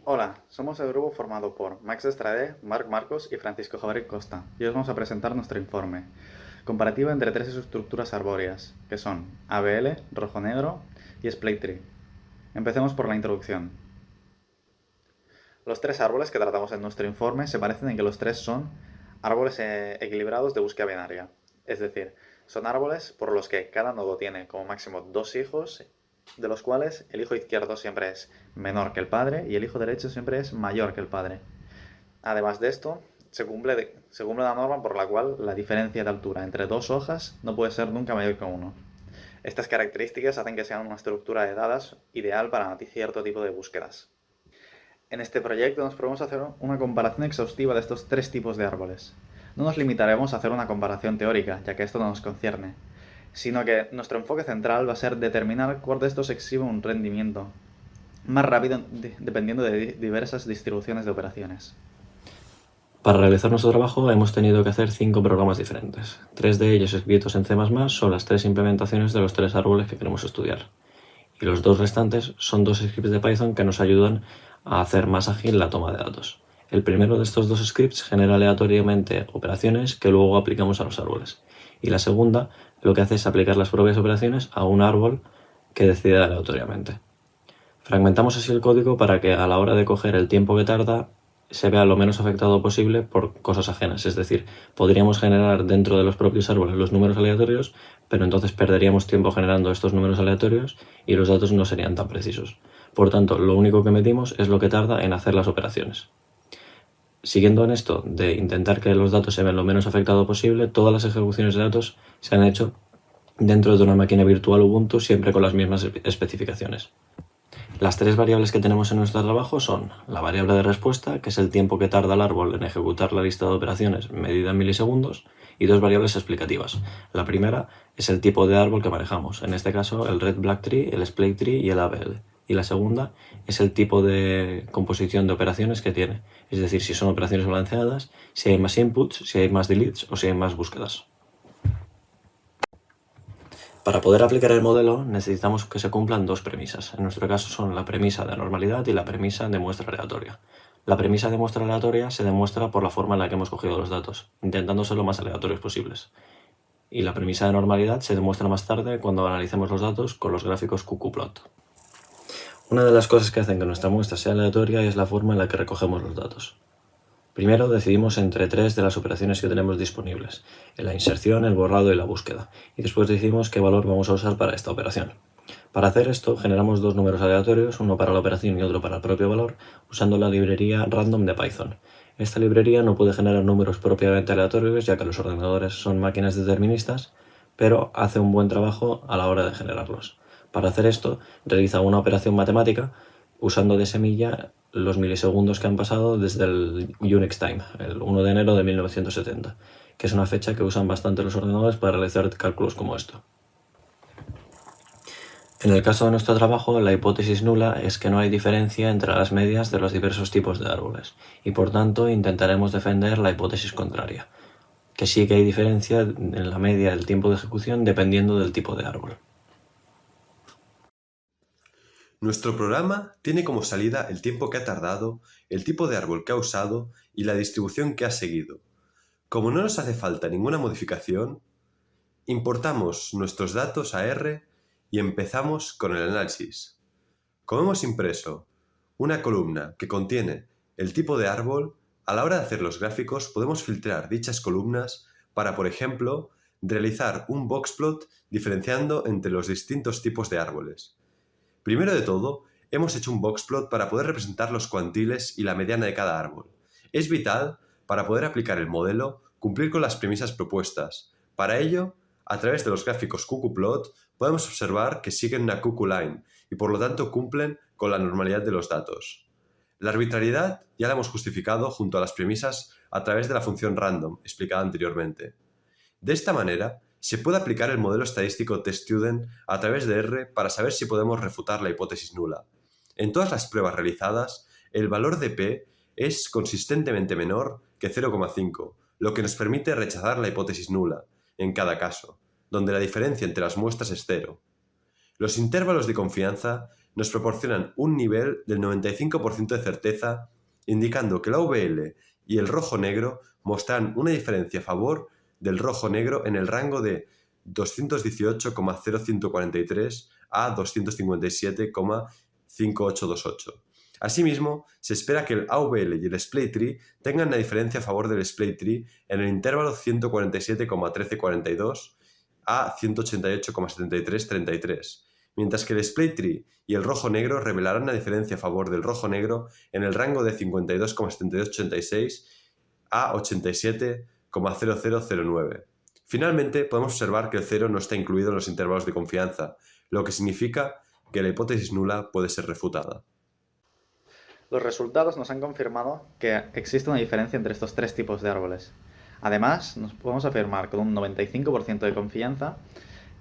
Hola, somos el grupo formado por Max Estrade, Marc Marcos y Francisco Javier Costa, y os vamos a presentar nuestro informe, comparativo entre tres estructuras arbóreas, que son ABL, rojo-negro y Splay Tree. Empecemos por la introducción. Los tres árboles que tratamos en nuestro informe se parecen en que los tres son árboles equilibrados de búsqueda binaria, es decir, son árboles por los que cada nodo tiene como máximo dos hijos, de los cuales el hijo izquierdo siempre es menor que el padre y el hijo derecho siempre es mayor que el padre. Además de esto, se cumple la norma por la cual la diferencia de altura entre dos hojas no puede ser nunca mayor que uno. Estas características hacen que sean una estructura de dadas ideal para cierto tipo de búsquedas. En este proyecto nos proponemos hacer una comparación exhaustiva de estos tres tipos de árboles. No nos limitaremos a hacer una comparación teórica, ya que esto no nos concierne, sino que nuestro enfoque central va a ser determinar cuál de estos exhibe un rendimiento más rápido dependiendo de diversas distribuciones de operaciones. Para realizar nuestro trabajo hemos tenido que hacer 5 programas diferentes. 3 de ellos escritos en C++ son las 3 implementaciones de los 3 árboles que queremos estudiar. Y los 2 restantes son 2 scripts de Python que nos ayudan a hacer más ágil la toma de datos. El primero de estos 2 scripts genera aleatoriamente operaciones que luego aplicamos a los árboles. Y la segunda lo que hace es aplicar las propias operaciones a un árbol que decide aleatoriamente. Fragmentamos así el código para que a la hora de coger el tiempo que tarda se vea lo menos afectado posible por cosas ajenas, es decir, podríamos generar dentro de los propios árboles los números aleatorios, pero entonces perderíamos tiempo generando estos números aleatorios y los datos no serían tan precisos. Por tanto, lo único que medimos es lo que tarda en hacer las operaciones. Siguiendo en esto de intentar que los datos se vean lo menos afectado posible, todas las ejecuciones de datos se han hecho dentro de una máquina virtual Ubuntu, siempre con las mismas especificaciones. Las 3 variables que tenemos en nuestro trabajo son la variable de respuesta, que es el tiempo que tarda el árbol en ejecutar la lista de operaciones medida en milisegundos, y 2 variables explicativas. La primera es el tipo de árbol que manejamos, en este caso el red black tree, el splay tree y el ABL. Y la segunda es el tipo de composición de operaciones que tiene, es decir, si son operaciones balanceadas, si hay más inputs, si hay más deletes o si hay más búsquedas. Para poder aplicar el modelo necesitamos que se cumplan 2 premisas. En nuestro caso son la premisa de normalidad y la premisa de muestra aleatoria. La premisa de muestra aleatoria se demuestra por la forma en la que hemos cogido los datos, intentando ser lo más aleatorios posibles. Y la premisa de normalidad se demuestra más tarde cuando analicemos los datos con los gráficos qqplot. Una de las cosas que hacen que nuestra muestra sea aleatoria es la forma en la que recogemos los datos. Primero decidimos entre 3 de las operaciones que tenemos disponibles, la inserción, el borrado y la búsqueda, y después decidimos qué valor vamos a usar para esta operación. Para hacer esto generamos 2 números aleatorios, uno para la operación y otro para el propio valor, usando la librería random de Python. Esta librería no puede generar números propiamente aleatorios, ya que los ordenadores son máquinas deterministas, pero hace un buen trabajo a la hora de generarlos. Para hacer esto, realiza una operación matemática usando de semilla los milisegundos que han pasado desde el Unix Time, el 1 de enero de 1970, que es una fecha que usan bastante los ordenadores para realizar cálculos como esto. En el caso de nuestro trabajo, la hipótesis nula es que no hay diferencia entre las medias de los diversos tipos de árboles, y por tanto intentaremos defender la hipótesis contraria, que sí que hay diferencia en la media del tiempo de ejecución dependiendo del tipo de árbol. Nuestro programa tiene como salida el tiempo que ha tardado, el tipo de árbol que ha usado y la distribución que ha seguido. Como no nos hace falta ninguna modificación, importamos nuestros datos a R y empezamos con el análisis. Como hemos impreso una columna que contiene el tipo de árbol, a la hora de hacer los gráficos podemos filtrar dichas columnas para, por ejemplo, realizar un boxplot diferenciando entre los distintos tipos de árboles. Primero de todo, hemos hecho un boxplot para poder representar los cuantiles y la mediana de cada árbol. Es vital, para poder aplicar el modelo, cumplir con las premisas propuestas. Para ello, a través de los gráficos qqplot, podemos observar que siguen una qqline y por lo tanto cumplen con la normalidad de los datos. La arbitrariedad ya la hemos justificado junto a las premisas a través de la función random, explicada anteriormente. De esta manera, se puede aplicar el modelo estadístico teststudent a través de R para saber si podemos refutar la hipótesis nula. En todas las pruebas realizadas, el valor de P es consistentemente menor que 0,5, lo que nos permite rechazar la hipótesis nula, en cada caso, donde la diferencia entre las muestras es 0. Los intervalos de confianza nos proporcionan un nivel del 95% de certeza, indicando que la VL y el rojo-negro mostrarán una diferencia a favor del rojo-negro en el rango de 218,0143 a 257,5828. Asimismo, se espera que el AVL y el Splay Tree tengan una diferencia a favor del Splay Tree en el intervalo 147,1342 a 188,7333, mientras que el Splay Tree y el rojo-negro revelarán una diferencia a favor del rojo-negro en el rango de 52,7286 a 87,0009. Finalmente, podemos observar que el 0 no está incluido en los intervalos de confianza, lo que significa que la hipótesis nula puede ser refutada. Los resultados nos han confirmado que existe una diferencia entre estos tres tipos de árboles. Además, nos podemos afirmar con un 95% de confianza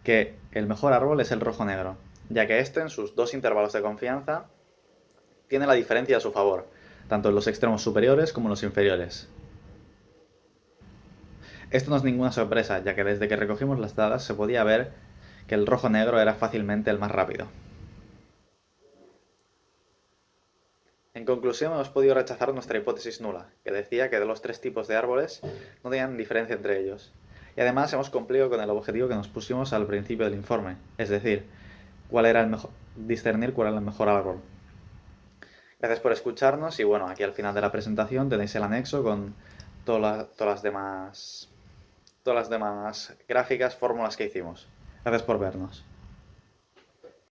que el mejor árbol es el rojo-negro, ya que este en sus dos intervalos de confianza tiene la diferencia a su favor, tanto en los extremos superiores como en los inferiores. Esto no es ninguna sorpresa, ya que desde que recogimos las dadas se podía ver que el rojo-negro era fácilmente el más rápido. En conclusión, hemos podido rechazar nuestra hipótesis nula, que decía que de los tres tipos de árboles no tenían diferencia entre ellos. Y además hemos cumplido con el objetivo que nos pusimos al principio del informe, es decir, discernir cuál era el mejor árbol. Gracias por escucharnos y bueno, aquí al final de la presentación tenéis el anexo con todas las demás gráficas, fórmulas que hicimos. Gracias por vernos.